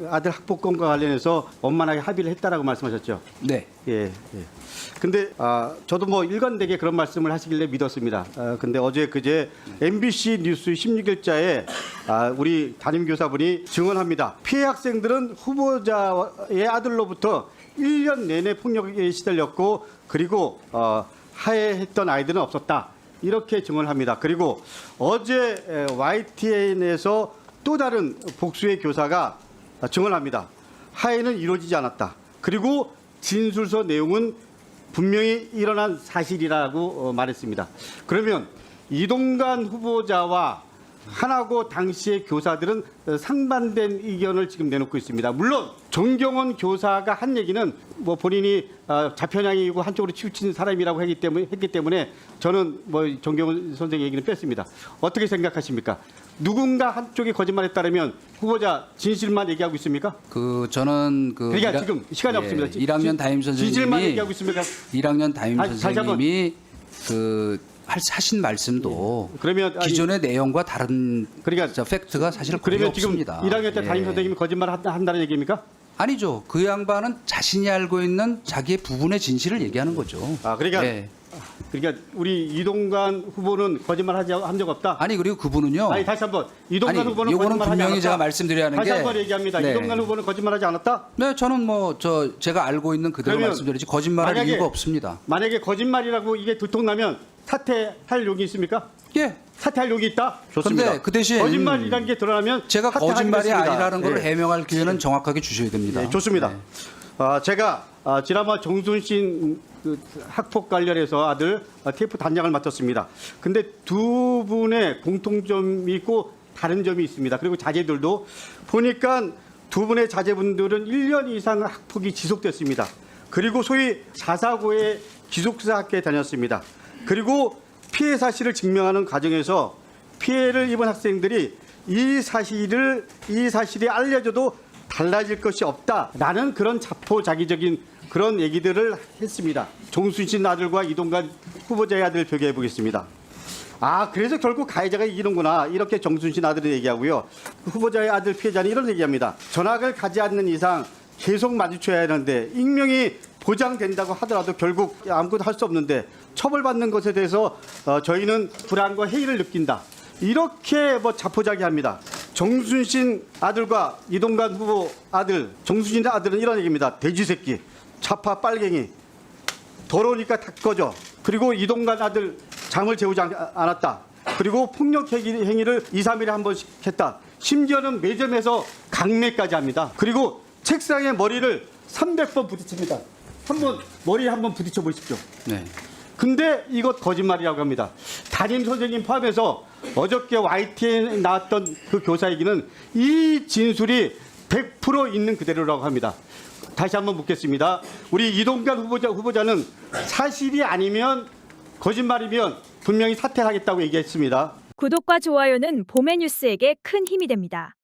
아들 학폭건과 관련해서 원만하게 합의를 했다라고 말씀하셨죠. 네. 예. 근데 저도 뭐 일관되게 그런 말씀을 하시길래 믿었습니다. 근데 어제 그제 MBC 뉴스 16일자에 우리 담임교사분이 증언합니다. 피해 학생들은 후보자의 아들로부터 1년 내내 폭력에 시달렸고 그리고 하해했던 아이들은 없었다. 이렇게 증언합니다. 그리고 어제 YTN에서 또 다른 복수의 교사가 증언합니다. 하해는 이루어지지 않았다. 그리고 진술서 내용은 분명히 일어난 사실이라고 말했습니다. 그러면 이동관 후보자와 하나고 당시의 교사들은 상반된 의견을 지금 내놓고 있습니다. 물론 정경원 교사가 한 얘기는 뭐 본인이 좌편향이고 한쪽으로 치우친 사람이라고 했기 때문에 저는 뭐 정경원 선생의 얘기는 뺐습니다. 어떻게 생각하십니까? 누군가 한쪽이 거짓말했다면 후보자 진실만 얘기하고 있습니까? 저는 그러니까 지금 시간이 없습니다. 1학년 담임 진실만 선생님이 얘기하고 있습니까? 1학년 담임 선생님이 하신 말씀도 그러면 기존의 내용과 다른 그러니까 팩트가 사실 거의 그러면 지금 없습니다. 1학년 때 담임 선생님이 거짓말 한다는 얘기입니까? 아니죠. 그 양반은 자신이 알고 있는 자기의 부분의 진실을 얘기하는 거죠. 그러니까 네. 그러니까 우리 이동관 후보는 거짓말 한 적 없다. 아니 그리고 그분은요. 아니 다시 한번 이동관 아니, 후보는 이거는 거짓말하지 분명히 않았다. 제가 말씀드려야 하는 다시 게 한번 얘기합니다. 네. 이동관 후보는 거짓말하지 않았다. 네, 저는 제가 알고 있는 그대로 그러면 말씀드리지 거짓말할 만약에- 이유가 없습니다. 만약에 거짓말이라고 이게 들통나면 사퇴할 용이 있습니까? 예. 사퇴할 용이 있다. 좋습니다. 근데 그 대신 거짓말이라는 게 드러나면 제가 사퇴하기로 거짓말이 했습니다. 아니라는 걸 예. 해명할 기회는 정확하게 주셔야 됩니다. 네, 좋습니다. 네. 제가 지난번 정순신 학폭 관련해서 아들 TF 단장을 맡았습니다. 근데 두 분의 공통점이 있고 다른 점이 있습니다. 그리고 자제들도 보니까 두 분의 자제분들은 1년 이상 학폭이 지속됐습니다. 그리고 소위 자사고의 기숙사 학교에 다녔습니다. 그리고 피해 사실을 증명하는 과정에서 피해를 입은 학생들이 이 사실이 알려져도 달라질 것이 없다라는 그런 자포자기적인 그런 얘기들을 했습니다. 정순신 아들과 이동관 후보자의 아들 비교해 보겠습니다. 그래서 결국 가해자가 이기는구나. 이렇게 정순신 아들은 얘기하고요. 후보자의 아들 피해자는 이런 얘기합니다. 전학을 가지 않는 이상 계속 마주쳐야 하는데 익명이 보장된다고 하더라도 결국 아무것도 할 수 없는데 처벌받는 것에 대해서 저희는 불안과 회의를 느낀다. 이렇게 자포자기합니다. 정순신 아들과 이동관 후보 아들, 정순신 아들은 이런 얘기입니다. 돼지 새끼, 좌파 빨갱이, 더러우니까 다 꺼져. 그리고 이동관 아들 잠을 재우지 않았다. 그리고 폭력 행위를 2, 3일에 한 번씩 했다. 심지어는 매점에서 강매까지 합니다. 그리고 책상에 머리를 300번 부딪힙니다. 머리에 한번 부딪혀 보십시오. 네. 근데 이것 거짓말이라고 합니다. 담임 선생님 포함해서 어저께 YTN에 나왔던 그 교사 얘기는 이 진술이 100% 있는 그대로라고 합니다. 다시 한번 묻겠습니다. 우리 이동관 후보자는 사실이 아니면 거짓말이면 분명히 사퇴하겠다고 얘기했습니다. 구독과 좋아요는 봄의 뉴스에게 큰 힘이 됩니다.